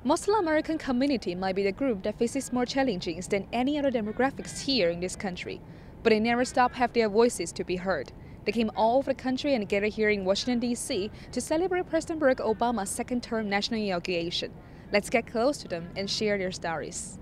Muslim American community might be the group that faces more challenges than any other demographics here in this country, but they never stop have their voices to be heard. They came all over the country and gathered here in Washington, D.C. to celebrate President Barack Obama's second-term national inauguration. Let's get close to them and share their stories.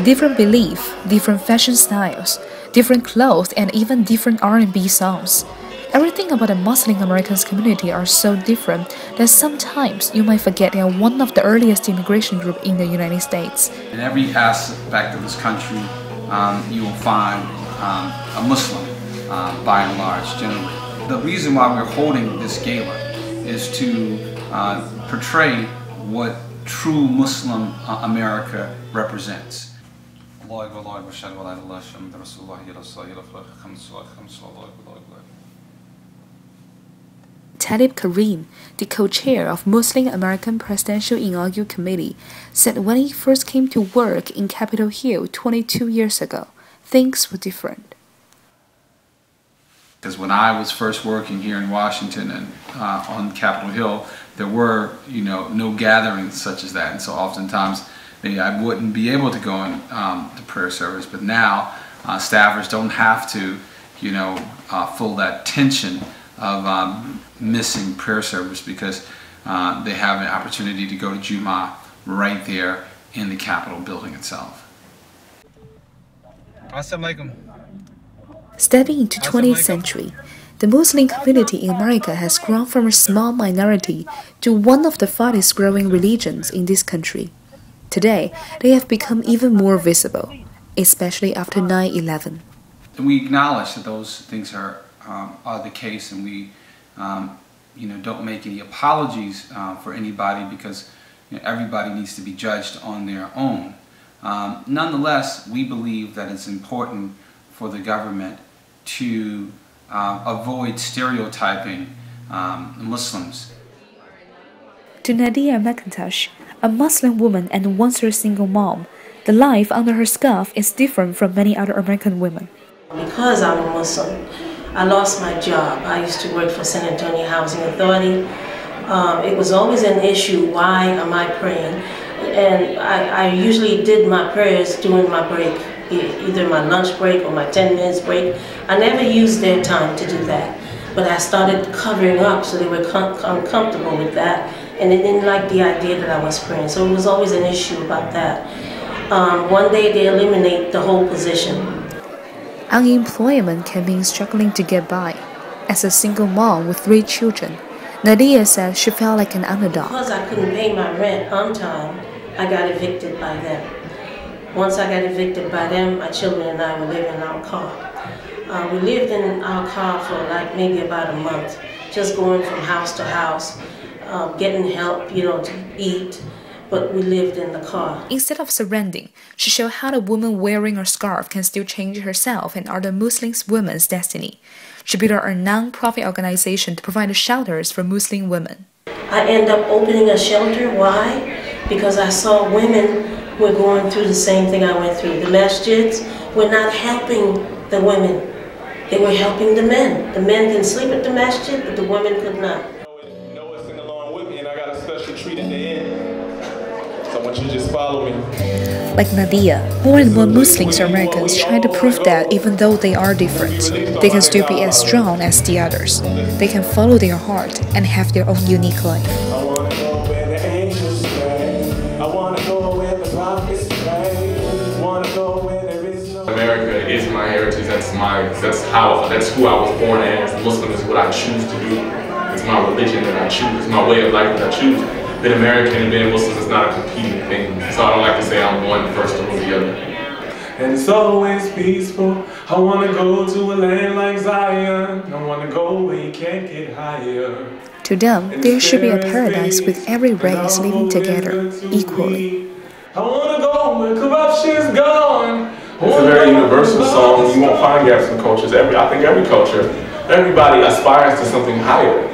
Different belief, different fashion styles, different clothes, and even different R&B songs. Everything about the Muslim American community are so different that sometimes you might forget they are one of the earliest immigration group in the United States. In every aspect of this country, you will find a Muslim, by and large, generally. The reason why we're holding this gala is to portray what true Muslim America represents. Talib Karim, the co-chair of Muslim American Presidential Inauguration Committee, said when he first came to work in Capitol Hill 22 years ago, things were different. Because when I was first working here in Washington and on Capitol Hill, there were, no gatherings such as that, and so oftentimes I wouldn't be able to go in the prayer service. But now staffers don't have to, feel that tension of missing prayer service because they have an opportunity to go to Jummah right there in the Capitol building itself. Assalamu alaikum. Stepping into 20th century, the Muslim community in America has grown from a small minority to one of the fastest growing religions in this country. Today, they have become even more visible, especially after 9/11. We acknowledge that those things are the case, and we don't make any apologies for anybody because everybody needs to be judged on their own. Nonetheless, we believe that it's important for the government to avoid stereotyping Muslims. To Nadia McIntosh, a Muslim woman and once a single mom, the life under her scarf is different from many other American women. Because I'm a Muslim, I lost my job. I used to work for San Antonio Housing Authority. It was always an issue, why am I praying? And I usually did my prayers during my break, either my lunch break or my 10 minutes break. I never used their time to do that. But I started covering up so they were uncomfortable with that, and they didn't like the idea that I was praying. So it was always an issue about that. One day they eliminate the whole position. Unemployment can mean struggling to get by. As a single mom with 3 children, Nadia said she felt like an underdog. Because I couldn't pay my rent on time, I got evicted by them. Once I got evicted by them, my children and I were living in our car. We lived in our car for like maybe about a month, just going from house to house, getting help, to eat, but we lived in the car. Instead of surrendering, she showed how the woman wearing a scarf can still change herself and other Muslim women's destiny. She built a non-profit organization to provide shelters for Muslim women. I ended up opening a shelter. Why? Because I saw women were going through the same thing I went through. The masjids were not helping the women. They were helping the men. The men can sleep at the masjid, but the women could not. Noah sing along with me, and I got a special treat at the end. So I want you to just follow me. Like Nadia, more and more Muslims or Americans try to prove that even though they are different, they can still be as strong as the others. They can follow their heart and have their own unique life. I want to go where the angels stay. I want to go where the prophets pray. Want to go where there is no... America is my heritage. That's who I was born as. Muslim is what I choose to do. It's my religion that I choose. It's my way of life that I choose. Being American and being Muslim is not a competing thing. So I don't like to say I'm one first over the other. And it's always peaceful. I want to go to a land like Zion. I want to go where you can't get higher. To them, there should be a paradise with every race living together equally. I want to go where corruption's gone. It's a very universal song. You won't find gaps in cultures. I think every culture, everybody aspires to something higher.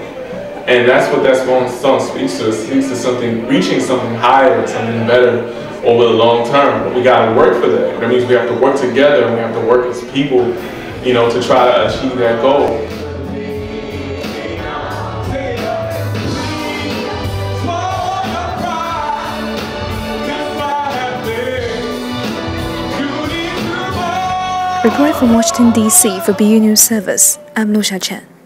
And that's what that song speaks to. It speaks to something, reaching something higher, something better over the long term. But we gotta work for that. That means we have to work together and we have to work as people, you know, to try to achieve that goal. Reporting from Washington, D.C. for BU News Service, I'm Lusha Chen.